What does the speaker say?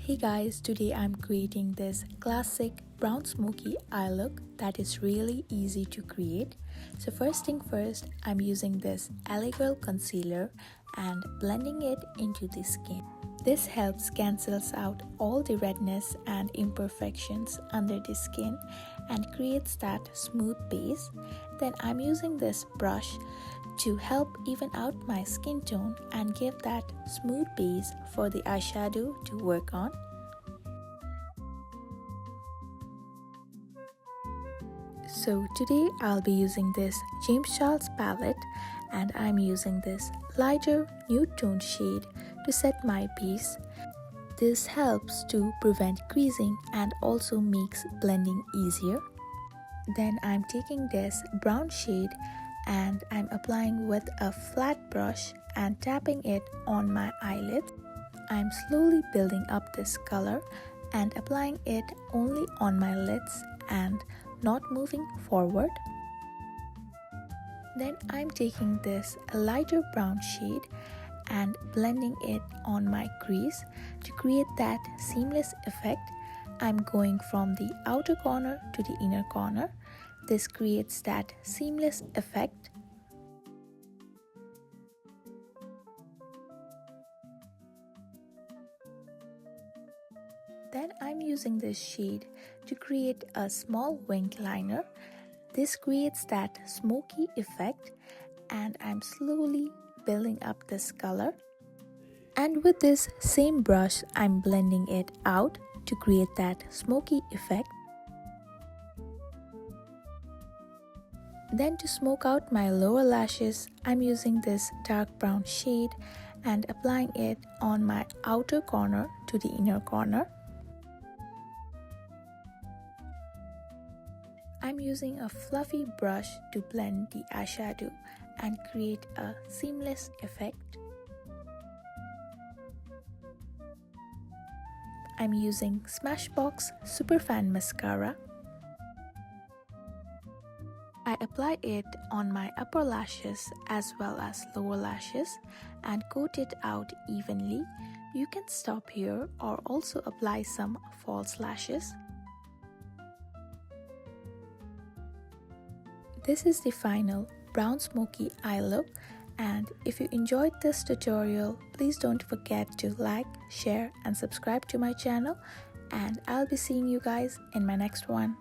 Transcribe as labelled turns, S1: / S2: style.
S1: Hey guys, today I'm creating this classic brown smoky eye look that is really easy to create. So first thing first, I'm using this LA Girl concealer and blending it into the skin. This helps cancels out all the redness and imperfections under the skin and creates that smooth base. Then I'm using this brush to help even out my skin tone and give that smooth base for the eyeshadow to work on. So today I'll be using this James Charles palette and I'm using this lighter nude tone shade to set my base. This helps to prevent creasing and also makes blending easier. Then I'm taking this brown shade and I'm applying with a flat brush and tapping it on my eyelid. I'm slowly building up this color and applying it only on my lids and not moving forward. Then I'm taking this lighter brown shade and blending it on my crease to create that seamless effect. I'm going from the outer corner to the inner corner. This creates that seamless effect. Then I'm using this shade to create a small wing liner. This creates that smoky effect and I'm slowly building up this color. And with this same brush, I'm blending it out to create that smoky effect. Then to smoke out my lower lashes, I'm using this dark brown shade and applying it on my outer corner to the inner corner. I'm using a fluffy brush to blend the eyeshadow and create a seamless effect. I'm using Smashbox Superfan Mascara. I apply it on my upper lashes as well as lower lashes and coat it out evenly. You can stop here or also apply some false lashes. This is the final brown smoky eye look, and if you enjoyed this tutorial, please don't forget to like, share and subscribe to my channel, and I'll be seeing you guys in my next one.